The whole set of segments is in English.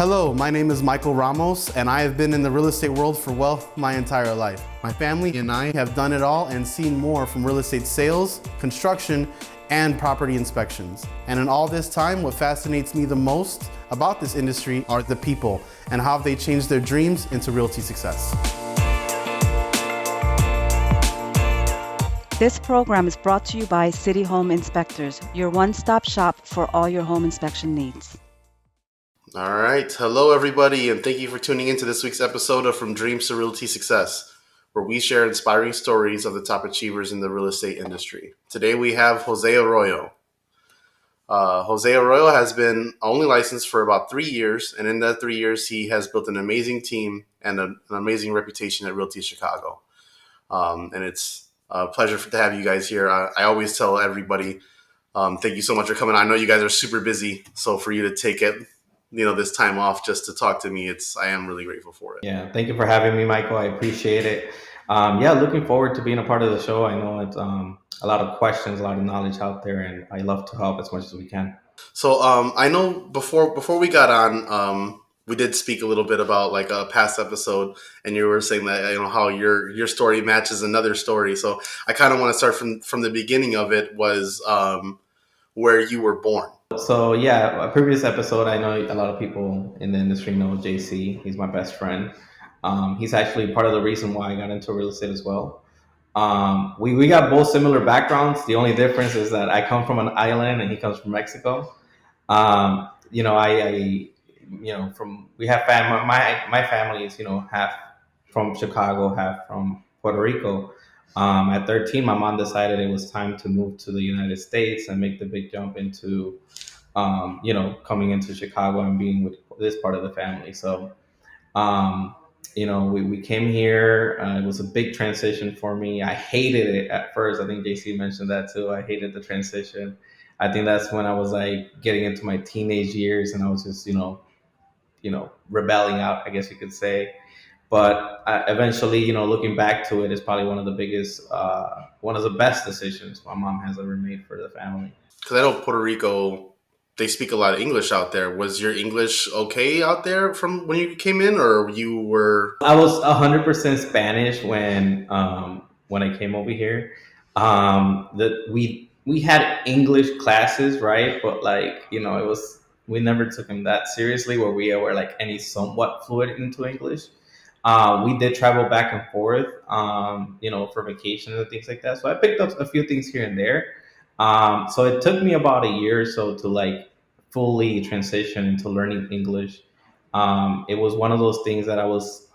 Hello, my name is Michael Ramos, and I have been in the real estate world for, my entire life. My family and I have done it all and seen more from real estate sales, construction, and property inspections. And in all this time, what fascinates me the most about this industry are the people and how they changed their dreams into realty success. This program is brought to you by City Home Inspectors, your one-stop shop for all your home inspection needs. All right. Hello, everybody, and thank you for tuning into this week's episode of From Dreams to Realty Success, where we share inspiring stories of the top achievers in the real estate industry. Today, we have Jose Arroyo. Jose Arroyo has been only licensed for about 3 years, and in that 3 years, he has built an amazing team and an amazing reputation at Realty Chicago. And it's a pleasure to have you guys here. I always tell everybody, thank you so much for coming. I know you guys are super busy, so for you to take it, this time off just to talk to me, I am really grateful for it. Yeah, thank you for having me, Michael. I appreciate it. Looking forward to being a part of the show. I know it's a lot of questions, a lot of knowledge out there, and I love to help as much as we can. So I know before we got on, we did speak a little bit about like a past episode, and you were saying that how your story matches another story. So I kind of want to start from the beginning of it, was where you were born. So a previous episode, I know a lot of people in the industry know JC. He's my best friend. He's actually part of the reason why I got into real estate as well. We got both similar backgrounds. The only difference is that I come from an island and he comes from Mexico. We have family. My family is half from Chicago, half from Puerto Rico. At 13, my mom decided it was time to move to the United States and make the big jump into, coming into Chicago and being with this part of the family. So, we came here. It was a big transition for me. I hated it at first. I think JC mentioned that too. I hated the transition. I think that's when I was like getting into my teenage years, and I was just, rebelling out, I guess you could say. But eventually, looking back to it, is probably one of the best decisions my mom has ever made for the family. Because I know Puerto Rico, they speak a lot of English out there. Was your English okay out there from when you came in, or you were? I was 100% Spanish when I came over here. We had English classes, right? But we never took them that seriously, where we were like any somewhat fluent into English. We did travel back and forth, for vacations and things like that. So I picked up a few things here and there. So it took me about a year or so to like fully transition into learning English. It was one of those things that I was,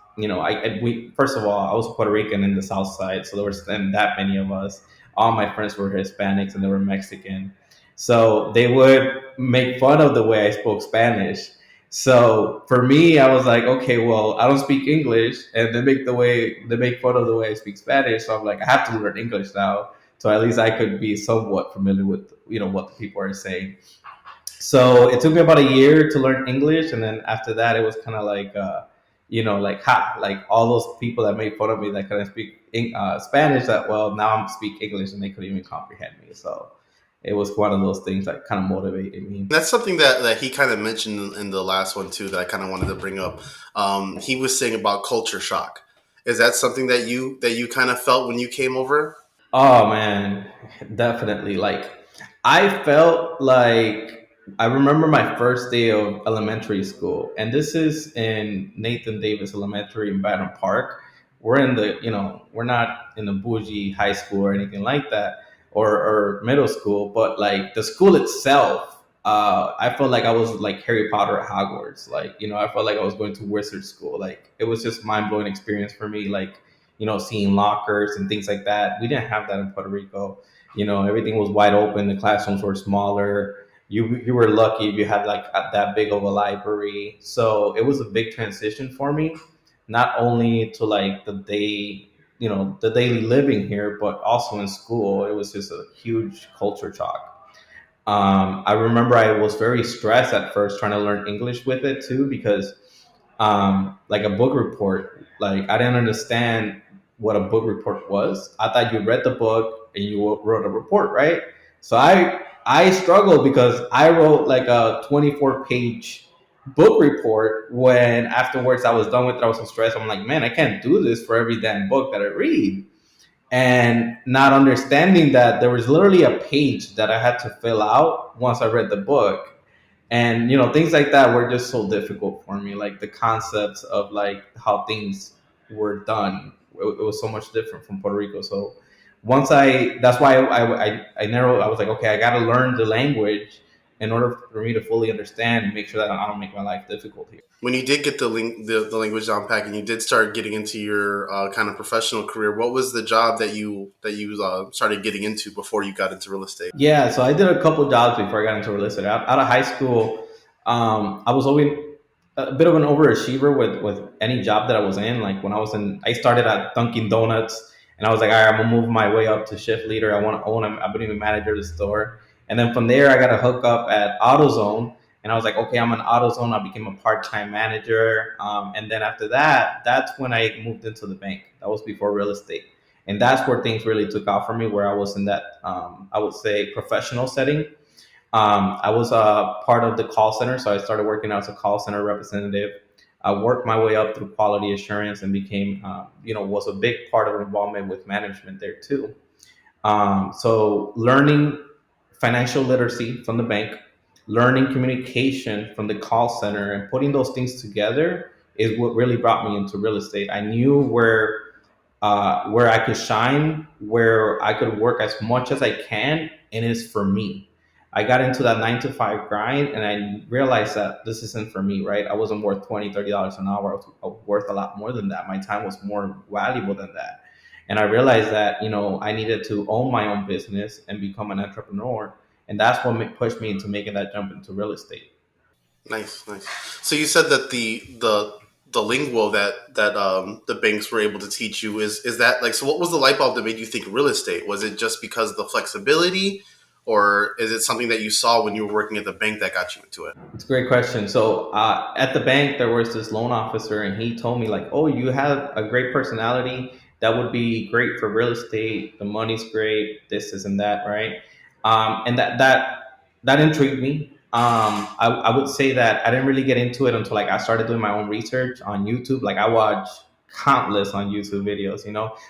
first of all, I was Puerto Rican in the South Side, so there was that many of us. All my friends were Hispanics and they were Mexican, so they would make fun of the way I spoke Spanish. So for me, I was like, okay, well, I don't speak English, and they make fun of the way I speak Spanish. So I'm like, I have to learn English now, so at least I could be somewhat familiar with what the people are saying. So it took me about a year to learn English, and then after that, it was kind of like, like all those people that made fun of me that couldn't speak Spanish. That now I'm speak English, and they couldn't even comprehend me. So it was one of those things that kind of motivated me. That's something that he kind of mentioned in the last one too, that I kind of wanted to bring up. He was saying about culture shock. Is that something that you kind of felt when you came over? Oh man, definitely. Like I felt like I remember my first day of elementary school, and this is in Nathan Davis Elementary in Baton Park. We're we're not in a bougie high school or anything like that, or middle school, but like the school itself, I felt like I was like Harry Potter at Hogwarts. I felt like I was going to wizard school. Like it was just mind blowing experience for me. Like, seeing lockers and things like that. We didn't have that in Puerto Rico. Everything was wide open. The classrooms were smaller. You were lucky if you had like that big of a library. So it was a big transition for me, not only to like the daily living here, but also in school. It was just a huge culture shock. I remember I was very stressed at first trying to learn English with it too, because like a book report, like I didn't understand what a book report was. I thought you read the book and you wrote a report, right? So I struggled because I wrote like a 24-page book report when afterwards I was done with it. I was so stressed. I'm like, man, I can't do this for every damn book that I read. And not understanding that there was literally a page that I had to fill out once I read the book. And things like that were just so difficult for me, like the concepts of like how things were done. It was so much different from Puerto Rico. So once that's why I narrowed. I was like, okay, I got to learn the language in order for me to fully understand and make sure that I don't make my life difficult here. When you did get the language down pat and you did start getting into your kind of professional career, what was the job that you started getting into before you got into real estate? Yeah, so I did a couple jobs before I got into real estate. Out of high school, I was always a bit of an overachiever with any job that I was in. Like when I started at Dunkin' Donuts, and I was like, all right, I'm gonna move my way up to shift leader. I want to be manager of the store, and then from there, I got a hook up at AutoZone, and I was like, okay, I'm an AutoZone. I became a part time manager, and then after that, that's when I moved into the bank. That was before real estate, and that's where things really took off for me, where I was in that I would say professional setting. I was a part of the call center, so I started working as a call center representative. I worked my way up through quality assurance and became was a big part of involvement with management there too. So learning financial literacy from the bank, learning communication from the call center, and putting those things together is what really brought me into real estate. I knew where I could shine, where I could work as much as I can, and it's for me. I got into that 9 to 5 grind, and I realized that this isn't for me, right? I wasn't worth $20, $30 an hour. I was worth a lot more than that. My time was more valuable than that. And I realized that, I needed to own my own business and become an entrepreneur. And that's what pushed me into making that jump into real estate. Nice, nice. So you said that the lingual that the banks were able to teach you is that like, so what was the light bulb that made you think real estate? Was it just because of the flexibility, or is it something that you saw when you were working at the bank that got you into it? It's a great question. So at the bank, there was this loan officer, and he told me like, "Oh, you have a great personality. That would be great for real estate. The money's great. This and that, right?" And that intrigued me. I would say that I didn't really get into it until like I started doing my own research on YouTube. Like I watch countless on YouTube videos.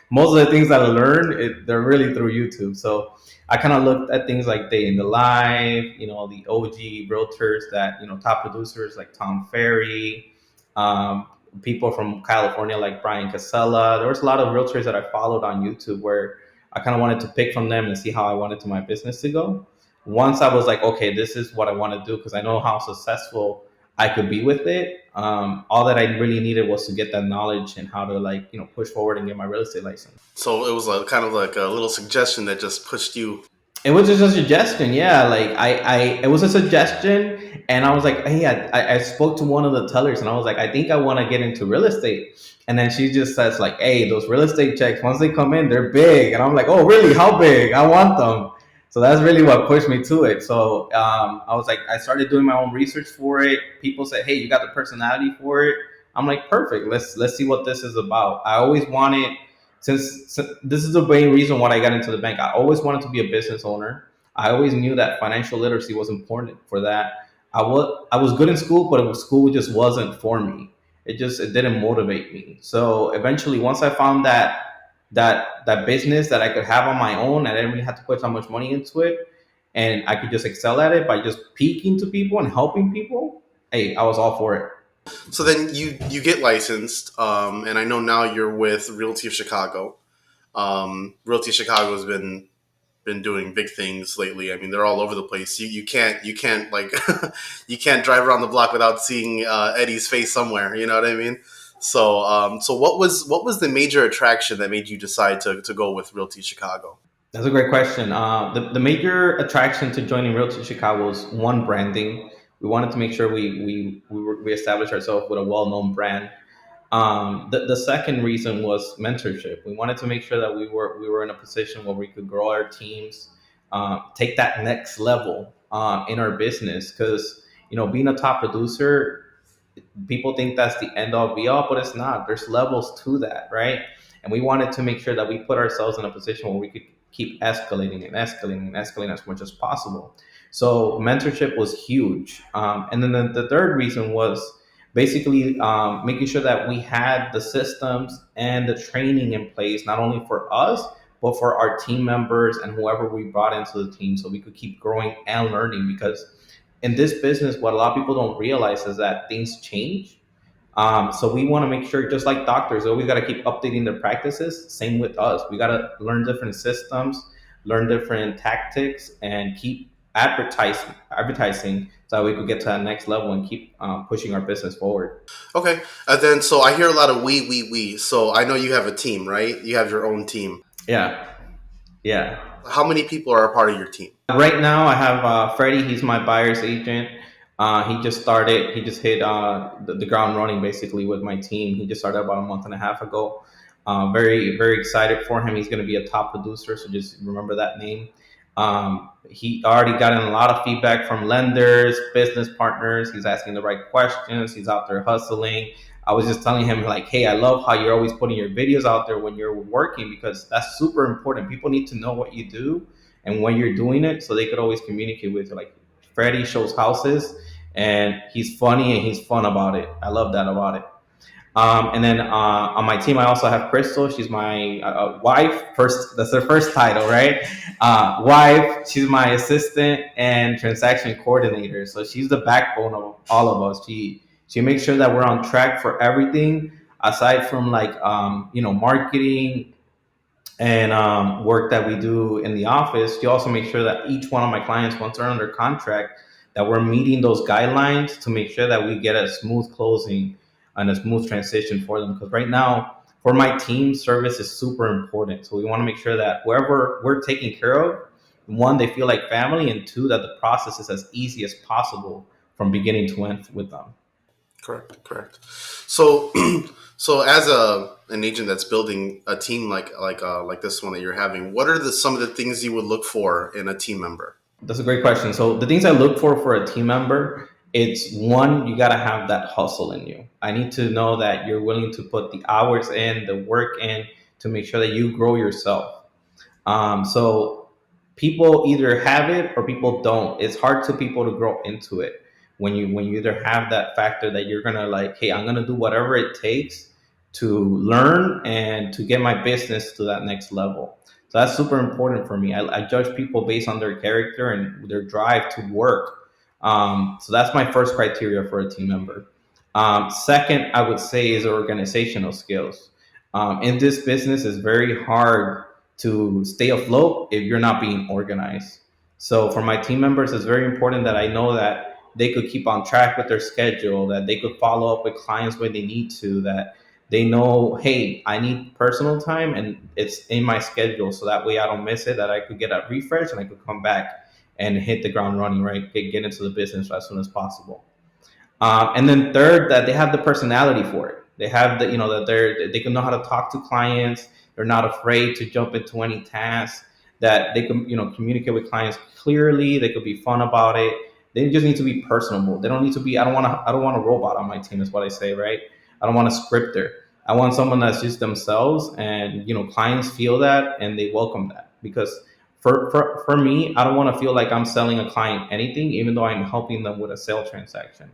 Most of the things that I learn, they're really through YouTube. So I kind of looked at things like Day in the Life, the OG realtors that, top producers like Tom Ferry, um, people from California like Brian Casella. There was a lot of realtors that I followed on YouTube where I kind of wanted to pick from them and see how I wanted to my business to go. Once I was like, okay, this is what I want to do because I know how successful I could be with it. All that I really needed was to get that knowledge and how to like, push forward and get my real estate license. So it was kind of like a little suggestion that just pushed you. It was just a suggestion, yeah. Like it was a suggestion, and I was like, hey, I spoke to one of the tellers, and I was like, I think I want to get into real estate. And then she just says like, hey, those real estate checks once they come in, they're big, and I'm like, oh, really? How big? I want them. So that's really what pushed me to it. So I was like, I started doing my own research for it. People said, hey, you got the personality for it. I'm like, perfect. Let's see what this is about. I always wanted since this is the main reason why I got into the bank. I always wanted to be a business owner. I always knew that financial literacy was important for that. I was good in school, but school just wasn't for me. It didn't motivate me. So eventually, once I found that business that I could have on my own, I didn't really have to put so much money into it, and I could just excel at it by just speaking to people and helping people. Hey, I was all for it. So then you get licensed, and I know now you're with Realty of Chicago. Realty of Chicago has been doing big things lately. I mean, they're all over the place. You can't like you can't drive around the block without seeing Eddie's face somewhere. You know what I mean? So what was the major attraction that made you decide to go with Realty Chicago? That's a great question. The major attraction to joining Realty Chicago was one, branding. We wanted to make sure we established ourselves with a well known brand. The second reason was mentorship. We wanted to make sure that we were in a position where we could grow our teams, take that next level in our business. Because being a top producer, people think that's the end all be all, but it's not. There's levels to that, right? And we wanted to make sure that we put ourselves in a position where we could keep escalating and escalating and escalating as much as possible. So mentorship was huge. And then the third reason was basically making sure that we had the systems and the training in place, not only for us, but for our team members and whoever we brought into the team, so we could keep growing and learning. Because in this business, what a lot of people don't realize is that things change. So we want to make sure, just like doctors, always got to keep updating their practices. Same with us. We got to learn different systems, learn different tactics, and keep advertising so that we could get to that next level and keep pushing our business forward. Okay. And then, so I hear a lot of we. So I know you have a team, right? You have your own team. Yeah, yeah. How many people are a part of your team? Right now, I have Freddie. He's my buyer's agent. He just started. He just hit the ground running basically with my team. He just started about a month and a half ago. Very, very excited for him. He's going to be a top producer, so just remember that name. He already gotten a lot of feedback from lenders, business partners. He's asking the right questions. He's out there hustling. I was just telling him like, hey, I love how you're always putting your videos out there when you're working, because that's super important. People need to know what you do and when you're doing it, so they could always communicate with you. Like Freddie shows houses, and he's funny and he's fun about it. I love that about it. And then on my team, I also have Crystal. She's my wife. First, that's her first title, right? Wife. She's my assistant and transaction coordinator. So she's the backbone of all of us. She makes sure that we're on track for everything, aside from like marketing and work that we do in the office. You also make sure that each one of my clients, once they're under contract, that we're meeting those guidelines to make sure that we get a smooth closing and a smooth transition for them. Because right now, for my team, service is super important. So we want to make sure that whoever we're taking care of, one, they feel like family, and two, that the process is as easy as possible from beginning to end with them. Correct, correct. So, so as an agent that's building a team like this one that you're having, what are some of the things you would look for in a team member? That's a great question. So the things I look for a team member, it's one, you got to have that hustle in you. I need to know that you're willing to put the hours in, the work in, to make sure that you grow yourself. So people either have it or people don't. It's hard to people to grow into it when you either have that factor that you're gonna like, hey, I'm gonna do whatever it takes to learn and to get my business to that next level. So that's super important for me. I judge people based on their character and their drive to work. So that's my first criteria for a team member. Second, I would say is organizational skills. In this business, it's very hard to stay afloat if you're not being organized. So for my team members, it's very important that I know that they could keep on track with their schedule, that they could follow up with clients when they need to, that they know, hey, I need personal time and it's in my schedule. So that way I don't miss it, that I could get a refresh and I could come back and hit the ground running, right? Get into the business as soon as possible. And then third, that they have the personality for it. They have the, that they can know how to talk to clients. They're not afraid to jump into any task. That they can, communicate with clients clearly. They could be fun about it. They just need to be personable. They don't need to be. I don't want a robot on my team. Is what I say, right? I don't want a scripter. I want someone that's just themselves, and clients feel that and they welcome that. Because for me, I don't want to feel like I'm selling a client anything, even though I'm helping them with a sale transaction.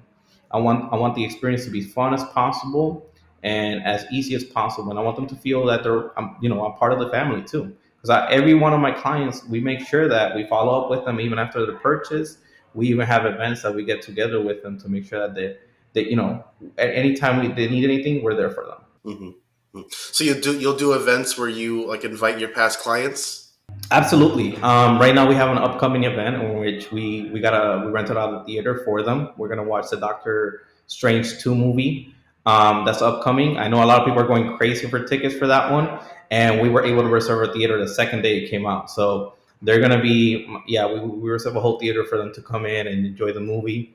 I want the experience to be fun as possible and as easy as possible, and I want them to feel that they're I'm part of the family too. Because every one of my clients, we make sure that we follow up with them even after the purchase. We even have events that we get together with them to make sure that they at any time they need anything, we're there for them. Hmm. So you'll do events where you like invite your past clients. Absolutely. Right now we have an upcoming event in which we rented out the theater for them. We're gonna watch the Doctor Strange 2 movie. That's upcoming. I know a lot of people are going crazy for tickets for that one, and we were able to reserve a theater the second day it came out. So they're gonna be, yeah, we reserve a whole theater for them to come in and enjoy the movie.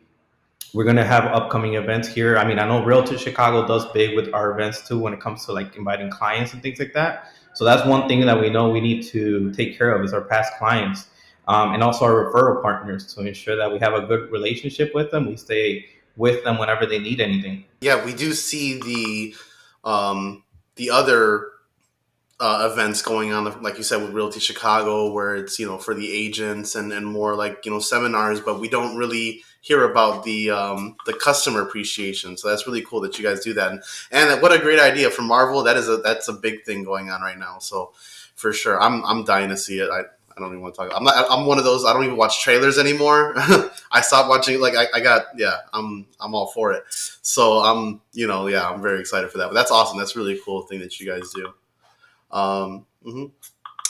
We're gonna have upcoming events here. I mean, I know Realtor Chicago does big with our events too when it comes to like inviting clients and things like that. So that's one thing that we know we need to take care of is our past clients, and also our referral partners to ensure that we have a good relationship with them. We stay with them whenever they need anything. Yeah, we do see the other events going on, like you said, with Realty Chicago, where it's for the agents and more like seminars, but we don't really hear about the customer appreciation. So that's really cool that you guys do that, and what a great idea for Marvel. That's a big thing going on right now. So for sure, I'm dying to see it. I don't even want to talk. I'm one of those. I don't even watch trailers anymore. I stopped watching. Like I got. Yeah. I'm all for it. So yeah, I'm very excited for that. But that's awesome. That's a really cool thing that you guys do. Mhm.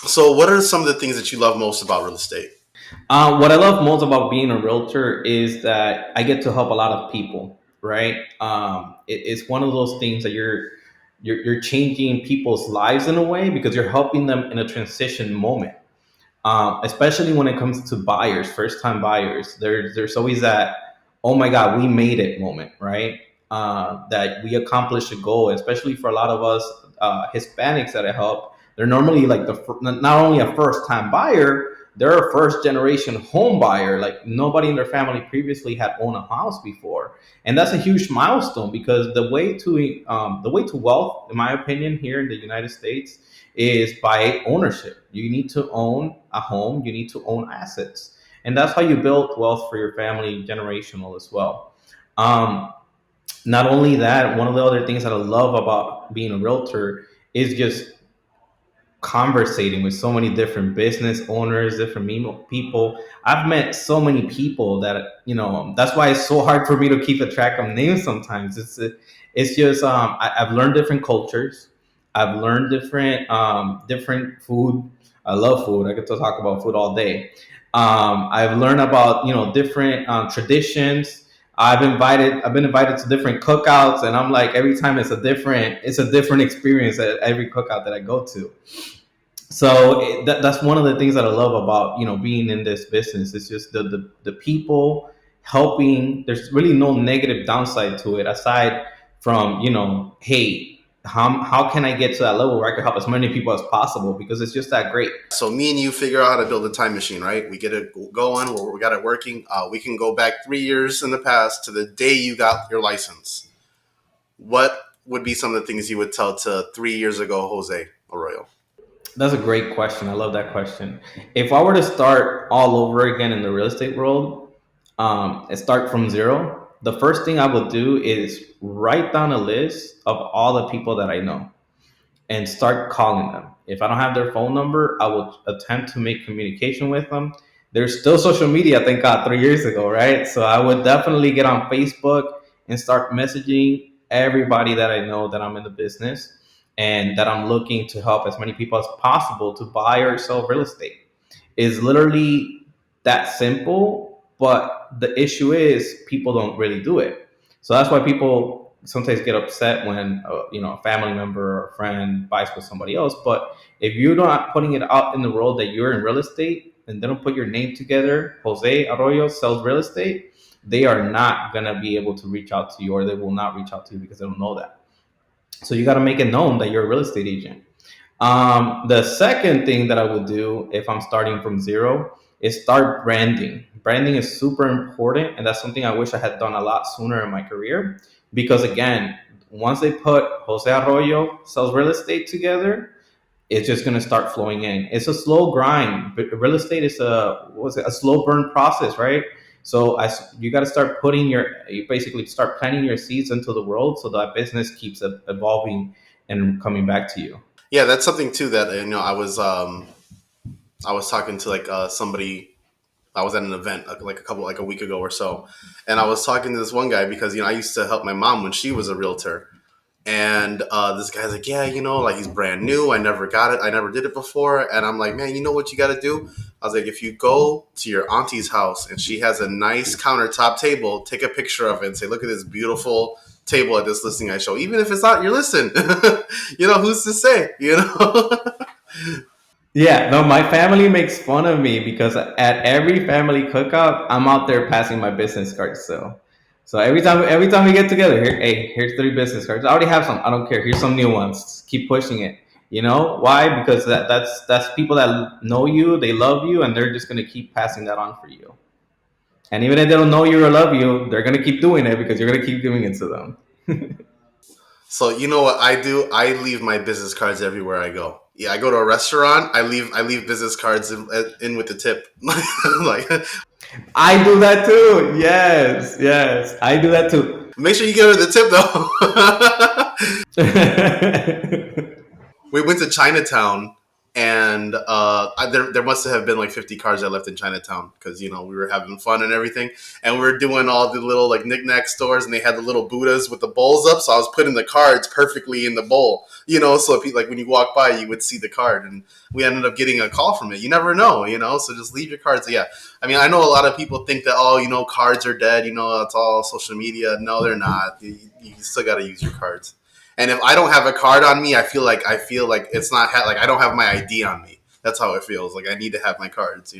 So, what are some of the things that you love most about real estate? What I love most about being a realtor is that I get to help a lot of people. Right? It's one of those things that you're changing people's lives in a way because you're helping them in a transition moment. Especially when it comes to buyers, first time buyers. There's always that, oh my God, we made it moment, right? That we accomplished a goal, especially for a lot of us Hispanics that I help. They're normally like not only a first time buyer, they're a first generation home buyer. Like nobody in their family previously had owned a house before, and that's a huge milestone because the way to wealth, in my opinion, here in the United States is by ownership. You need to own a home, you need to own assets. And that's how you build wealth for your family generational as well. Um, Not only that, one of the other things that I love about being a realtor is just conversating with so many different business owners, different people. I've met so many people that that's why it's so hard for me to keep a track of names sometimes. It's just I've learned different cultures. I've learned different food. I love food. I get to talk about food all day. I've learned about different traditions. I've been invited to different cookouts, and I'm like every time it's a different experience at every cookout that I go to. So that's one of the things that I love about being in this business. It's just the people helping. There's really no negative downside to it aside from hey, how can I get to that level where I can help as many people as possible because it's just that great. So, me and you figure out how to build a time machine, right? We get it going, where we got it working. We can go back 3 years in the past to the day you got your license. What would be some of the things you would tell to 3 years ago, Jose Arroyo? That's a great question. I love that question. If I were to start all over again in the real estate world, and start from zero, the first thing I would do is write down a list of all the people that I know and start calling them. If I don't have their phone number, I will attempt to make communication with them. There's still social media, thank God, 3 years ago, right? So I would definitely get on Facebook and start messaging everybody that I know that I'm in the business and that I'm looking to help as many people as possible to buy or sell real estate. Is literally that simple, but the issue is people don't really do it. So that's why people sometimes get upset when a family member or a friend buys with somebody else. But if you're not putting it out in the world that you're in real estate and they don't put your name together, Jose Arroyo sells real estate, they are not gonna be able to reach out to you, or they will not reach out to you because they don't know that. So you got to make it known that you're a real estate agent. The second thing that I would do if I'm starting from zero is start branding. Branding is super important, and that's something I wish I had done a lot sooner in my career. Because again, once they put Jose Arroyo sells real estate together, it's just going to start flowing in. It's a slow grind. But real estate is a slow burn process, right? So you got to start you basically start planting your seeds into the world so that business keeps evolving and coming back to you. Yeah, that's something too that I was talking to like somebody. I was at an event like a week ago or so, and I was talking to this one guy because I used to help my mom when she was a realtor. And this guy's like, yeah, like he's brand new. I never got it. I never did it before. And I'm like, man, you know what you got to do? I was like, if you go to your auntie's house and she has a nice countertop table, take a picture of it and say, look at this beautiful table at this listing I show. Even if it's not your listing, who's to say, Yeah, no, my family makes fun of me because at every family cookout, I'm out there passing my business cards. So every time we get together, hey, here's 3 business cards. I already have some. I don't care. Here's some new ones. Just keep pushing it. You know why? Because that's people that know you, they love you, and they're just gonna keep passing that on for you. And even if they don't know you or love you, they're gonna keep doing it because you're gonna keep giving it to them. So you know what I do? I leave my business cards everywhere I go. Yeah, I go to a restaurant. I leave business cards in with the tip. Like, I do that too. Yes, yes, I do that too. make sure you give her the tip though. We went to Chinatown, and there must have been like 50 cards I left in Chinatown because we were having fun and everything, and we were doing all the little like knickknack stores, and they had the little Buddhas with the bowls up, so I was putting the cards perfectly in the bowl, so if you, like when you walk by, you would see the card, and we ended up getting a call from it. You never know, so just leave your cards. Yeah, I mean, I know a lot of people think that cards are dead. It's all social media. No, they're not. You still got to use your cards. And if I don't have a card on me, I feel like it's not like I don't have my ID on me. That's how it feels. Like I need to have my cards.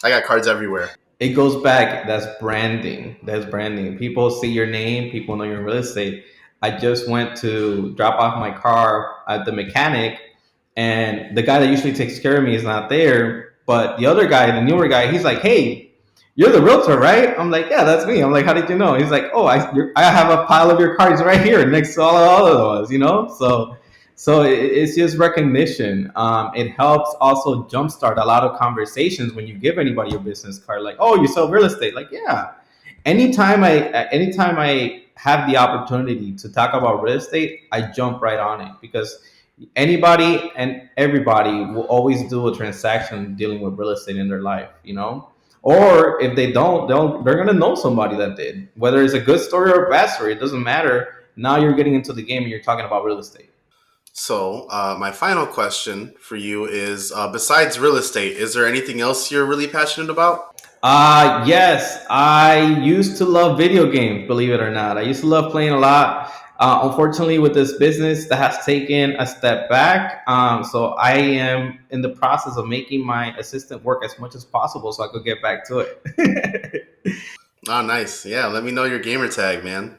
I got cards everywhere. It goes back. That's branding. That's branding. People see your name. People know you're in real estate. I just went to drop off my car at the mechanic, and the guy that usually takes care of me is not there. But the other guy, the newer guy, he's like, "Hey, you're the realtor, right?" I'm like, "Yeah, that's me." I'm like, "How did you know?" He's like, "Oh, I have a pile of your cards right here next to all of those, you know." So it's just recognition. It helps also jumpstart a lot of conversations when you give anybody your business card, like, "Oh, you sell real estate?" Like, yeah. Anytime I have the opportunity to talk about real estate, I jump right on it because anybody and everybody will always do a transaction dealing with real estate in their life, or if they don't, they're gonna know somebody that did. Whether it's a good story or a bad story, it doesn't matter. Now you're getting into the game and you're talking about real estate. So my final question for you is: besides real estate, is there anything else you're really passionate about? Yes, I used to love video games, believe it or not. I used to love playing a lot. Unfortunately, with this business, that has taken a step back. So I am in the process of making my assistant work as much as possible so I could get back to it. Oh, nice. Yeah, let me know your gamer tag, man.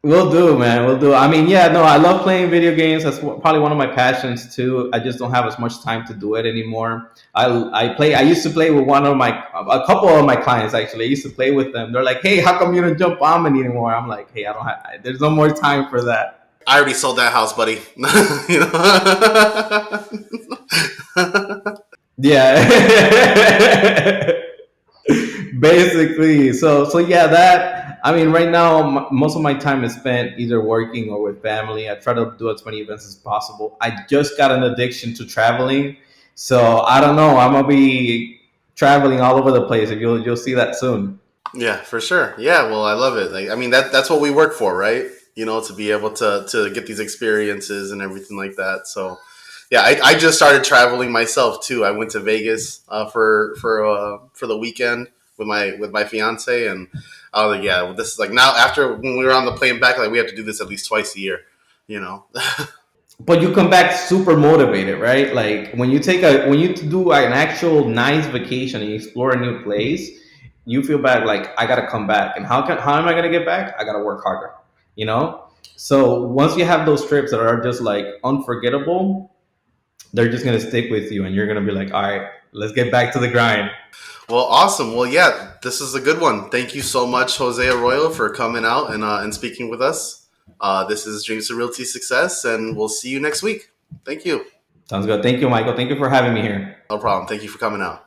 Will do, man. Will do. I mean, yeah, no, I love playing video games. That's probably one of my passions too. I just don't have as much time to do it anymore. I play. I used to play with a couple of my clients actually. I used to play with them. They're like, "Hey, how come you don't jump on me anymore?" I'm like, "Hey, I don't have. There's no more time for that." I already sold that house, buddy. you know? Yeah. Basically, so yeah, that I mean, right now most of my time is spent either working or with family. I try to do as many events as possible. I just got an addiction to traveling, so I don't know. I'm gonna be traveling all over the place. If you'll see that soon. Yeah, for sure. Yeah, well, I love it. Like, I mean, that's what we work for, right? To be able to get these experiences and everything like that. So, yeah, I just started traveling myself too. I went to Vegas for the weekend with my fiance, and I was like, yeah, well, this is like now after when we were on the plane back, like we have to do this at least twice a year. You know. But you come back super motivated, right? Like when you do an actual nice vacation and you explore a new place, you feel back like I gotta come back. And how am I gonna get back? I gotta work harder, you know. So once you have those trips that are just like unforgettable, they're just gonna stick with you, and you're gonna be like, all right, let's get back to the grind. Well, awesome. Well, yeah, this is a good one. Thank you so much, Jose Arroyo, for coming out and speaking with us. This is Dreams of Realty Success, and we'll see you next week. Thank you. Sounds good. Thank you, Michael. Thank you for having me here. No problem. Thank you for coming out.